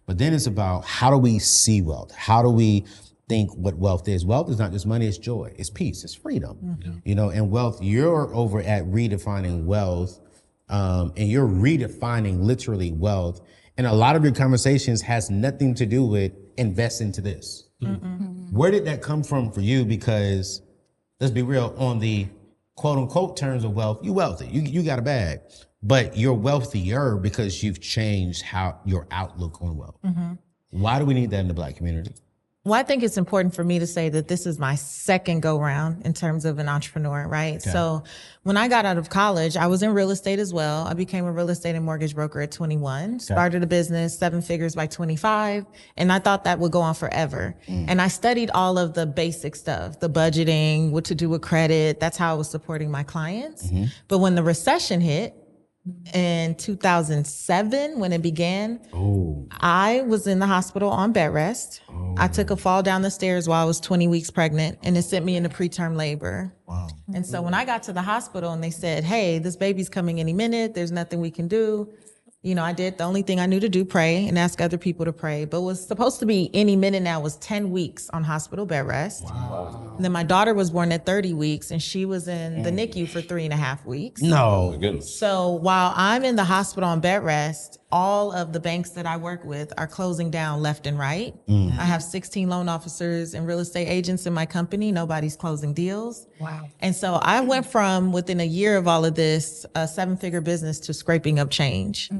But then it's about how do we see wealth? How do we think what wealth is? Wealth is not just money, it's joy, it's peace, it's freedom. You know, and wealth, you're over at redefining wealth, and you're redefining literally wealth. And a lot of your conversations has nothing to do with invest into this. Where did that come from for you? Because let's be real, on the quote unquote terms of wealth, you wealthy, you got a bag, but you're wealthier because you've changed how your outlook on wealth. Why do we need that in the Black community? Well, I think it's important for me to say that this is my second go round in terms of an entrepreneur, right? Okay. So when I got out of college, I was in real estate as well. I became a real estate and mortgage broker at 21, started a business, 7 figures by 25. And I thought that would go on forever. And I studied all of the basic stuff, the budgeting, what to do with credit. That's how I was supporting my clients. But when the recession hit, in 2007, when it began, I was in the hospital on bed rest. I took a fall down the stairs while I was 20 weeks pregnant, and it sent me into preterm labor. And so when I got to the hospital and they said, hey, this baby's coming any minute, there's nothing we can do. You know, I did the only thing I knew to do, pray and ask other people to pray. But what's supposed to be any minute now was 10 weeks on hospital bed rest. And then my daughter was born at 30 weeks and she was in the NICU for 3.5 weeks. No. So while I'm in the hospital on bed rest, all of the banks that I work with are closing down left and right. I have 16 loan officers and real estate agents in my company. Nobody's closing deals. And so I went from, within a year of all of this, a 7-figure business to scraping up change.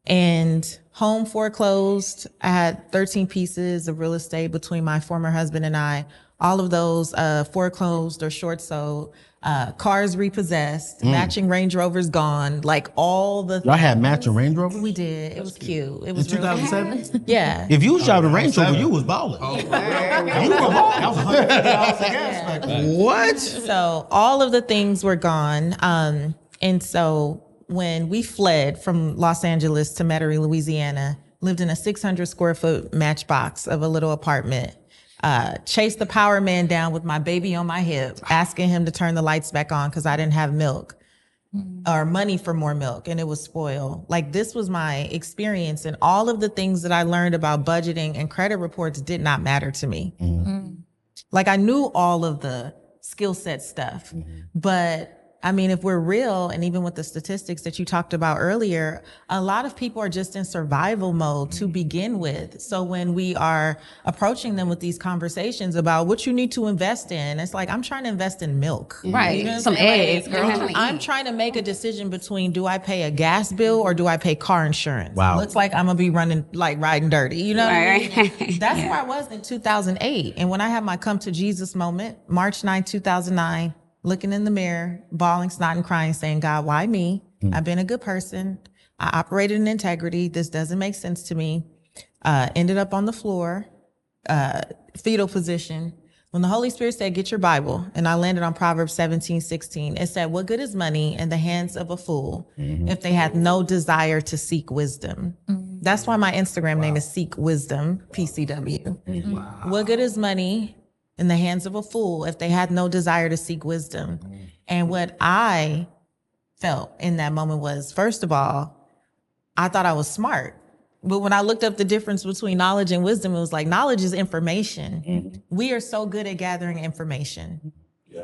And home foreclosed. I had 13 pieces of real estate between my former husband and I. All of those foreclosed or short sold. Cars repossessed, matching Range Rovers gone, like all the Y'all had matching Range Rovers? We did. It was cute. It was in 2007? Yeah. If you was driving a Range Rover, you was balling. You were balling. What? So all of the things were gone. And so when we fled from Los Angeles to Metairie, Louisiana, lived in a 600 square foot matchbox of a little apartment. Chased the power man down with my baby on my hip, asking him to turn the lights back on because I didn't have milk or money for more milk, and it was spoiled. Like, this was my experience, and all of the things that I learned about budgeting and credit reports did not matter to me. Like, I knew all of the skill set stuff, but I mean, if we're real, and even with the statistics that you talked about earlier, a lot of people are just in survival mode to begin with. So when we are approaching them with these conversations about what you need to invest in, it's like, I'm trying to invest in milk. Right. You know Some eggs. I'm trying to make a decision between, do I pay a gas bill or do I pay car insurance? Wow. Looks like I'm going to be running, like riding dirty. You know what I mean? That's where I was in 2008. And when I had my come to Jesus moment, March 9, 2009, looking in the mirror, bawling, snotting, crying, saying, God, why me? I've been a good person. I operated in integrity. This doesn't make sense to me. Ended up on the floor, fetal position. When the Holy Spirit said, get your Bible, and I landed on Proverbs 17:16, it said, what good is money in the hands of a fool if they have no desire to seek wisdom? That's why my Instagram name is Seek Wisdom, PCW. What good is money in the hands of a fool if they had no desire to seek wisdom? And what I felt in that moment was, first of all, I thought I was smart. But when I looked up the difference between knowledge and wisdom, it was like, knowledge is information. We are so good at gathering information.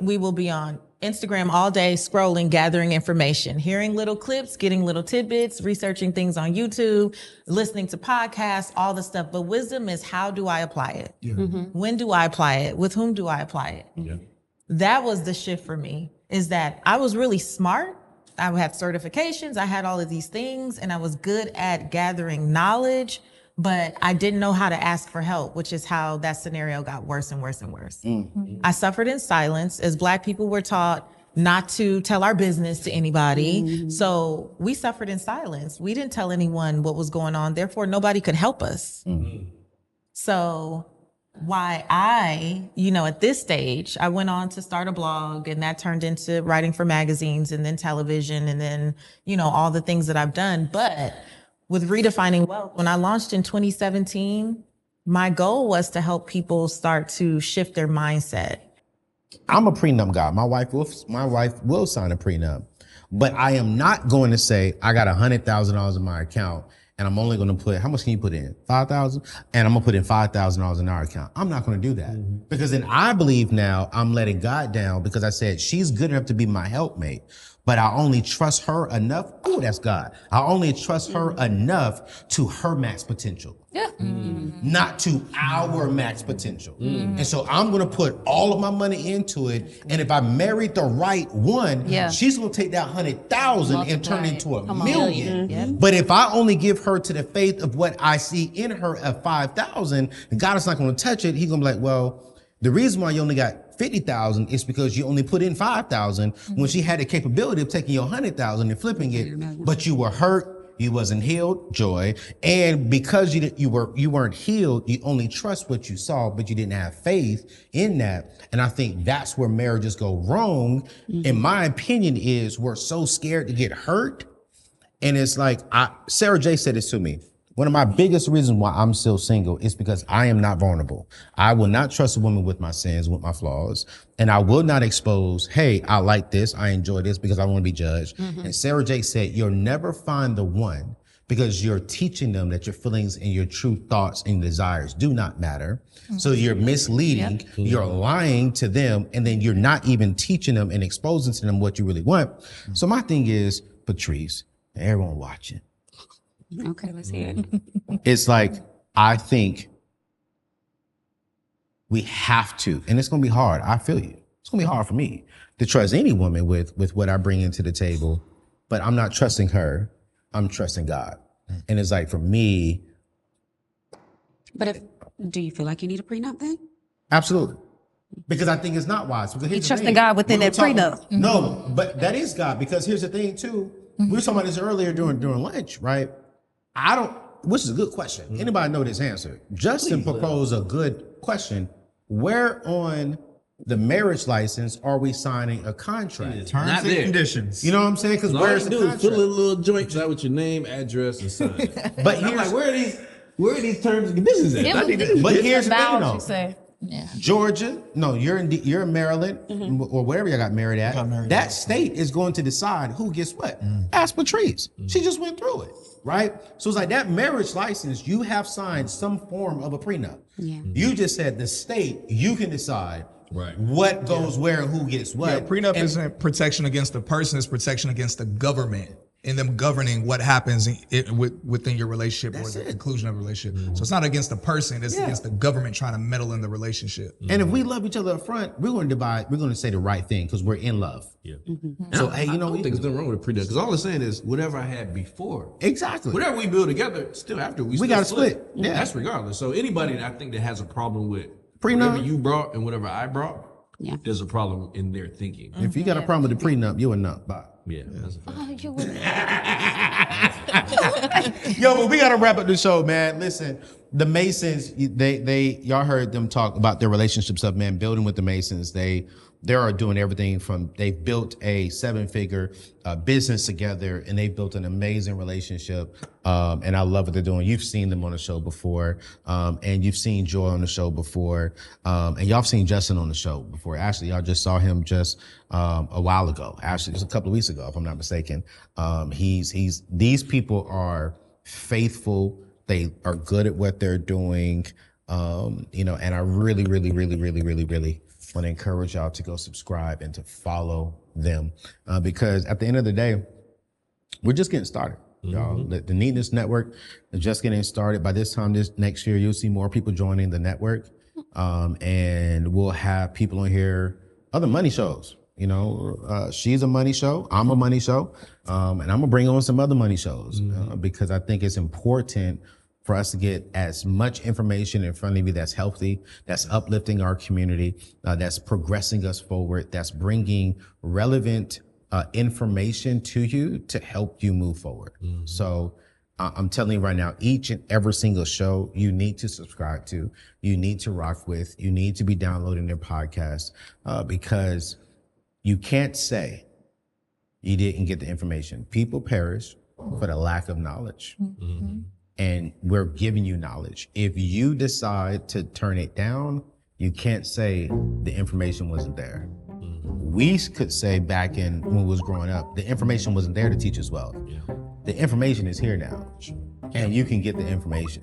We will be on Instagram all day, scrolling, gathering information, hearing little clips, getting little tidbits, researching things on YouTube, listening to podcasts, all the stuff. But wisdom is, how do I apply it? When do I apply it? With whom do I apply it? That was the shift for me, is that I was really smart. I had certifications. I had all of these things, and I was good at gathering knowledge, but I didn't know how to ask for help, which is how that scenario got worse and worse and worse. I suffered in silence. As Black people, we're taught not to tell our business to anybody. So we suffered in silence. We didn't tell anyone what was going on. Therefore, nobody could help us. So why at this stage, I went on to start a blog, and that turned into writing for magazines and then television and then, all the things that I've done. But with Redefining Wealth, when I launched in 2017, my goal was to help people start to shift their mindset. I'm a prenup guy. My wife will sign a prenup, but I am not going to say I got $100,000 in my account and I'm only gonna put, how much can you put in? 5,000? And I'm gonna put in $5,000 in our account. I'm not gonna do that. Because then I believe now I'm letting God down because I said she's good enough to be my helpmate. But I only trust her enough. Oh, that's God. I only trust her enough to her max potential. Yeah. Not to our max potential. And so I'm gonna put all of my money into it. And if I married the right one, she's gonna take that 100,000 and turn it into a million. But if I only give her to the faith of what I see in her of 5,000, God is not gonna touch it. He's gonna be like, well, the reason why you only got 50,000 is because you only put in 5,000 when she had the capability of taking your 100,000 and flipping it, but you were hurt, you wasn't healed, joy, and because you weren't healed, you only trust what you saw, but you didn't have faith in that. And I think that's where marriages go wrong. In my opinion, is we're so scared to get hurt, and it's like Sarah J said this to me. One of my biggest reasons why I'm still single is because I am not vulnerable. I will not trust a woman with my sins, with my flaws. And I will not expose, hey, I like this, I enjoy this because I want to be judged. And Sarah J said, you'll never find the one because you're teaching them that your feelings and your true thoughts and desires do not matter. So you're misleading, you're lying to them, and then you're not even teaching them and exposing to them what you really want. So my thing is, Patrice, everyone watching, Okay, let's hear it. it's like, I think we have to, and it's going to be hard. I feel you. It's going to be hard for me to trust any woman with what I bring into the table, but I'm not trusting her. I'm trusting God. And it's like, for me. But do you feel like you need a prenup then? Absolutely. Because I think it's not wise. Because You trusting God within that prenup. No, but that is God, because here's the thing too. We were talking about this earlier during lunch, right? Which is a good question. Anybody know this answer? Justin proposed a good question. Where on the marriage license are we signing a contract? Terms and conditions. You know what I'm saying? Because where's the contract? Fill in a little joint out with your name, address, and sign. But I'm like, where are these terms and conditions at? But here's the thing, though. Say. Yeah. Georgia, no, you're in Maryland or wherever you got married at. That state is going to decide who gets what. Ask Patrice. She just went through it, right? So it's like that marriage license, you have signed some form of a prenup. Yeah. You just said the state, you can decide what goes where and who gets what. Yeah, prenup isn't protection against the person, it's protection against the government and them governing what happens within your relationship or the conclusion of a relationship. So it's not against the person, it's against the government trying to meddle in the relationship. And if we love each other up front, we're going to say the right thing because we're in love. Yeah. So, hey, you know, I don't think there's nothing wrong with a prenup because all it's saying is whatever I had before. Exactly. Whatever we build together, still after we got to split. Yeah. That's regardless. So anybody that I think that has a problem with Prenup. whatever you brought and whatever I brought, Yeah. there's a problem in their thinking. If you got a problem with the prenup, you're a nut. Bye. Yeah, that's a fact. Oh, you would. Yo, but we gotta wrap up the show, man. Listen, the Masons, y'all heard them talk about their relationship stuff, man. Building with the Masons, they are doing everything from, they've built a 7-figure business together, and they've built an amazing relationship. And I love what they're doing. You've seen them on the show before, and you've seen Joy on the show before, and y'all have seen Justin on the show before. Actually, y'all just saw him just a while ago. Actually, just a couple of weeks ago, if I'm not mistaken. These people are faithful. They are good at what they're doing. You know, and I really want to encourage y'all to go subscribe and to follow them, because at the end of the day, we're just getting started. Y'all, the Neatness Network is just getting started. By this time next year, you'll see more people joining the network, and we'll have people on here, other money shows. You know, she's a money show, I'm a money show, and I'm gonna bring on some other money shows because I think it's important for us to get as much information in front of you that's healthy, that's uplifting our community, that's progressing us forward, that's bringing relevant information to you to help you move forward. So I'm telling you right now, each and every single show you need to subscribe to, you need to rock with, you need to be downloading their podcast, because you can't say you didn't get the information. People perish for the lack of knowledge. And we're giving you knowledge. If you decide to turn it down, you can't say the information wasn't there. We could say back in when we was growing up, the information wasn't there to teach us well. The information is here now. and you can get the information.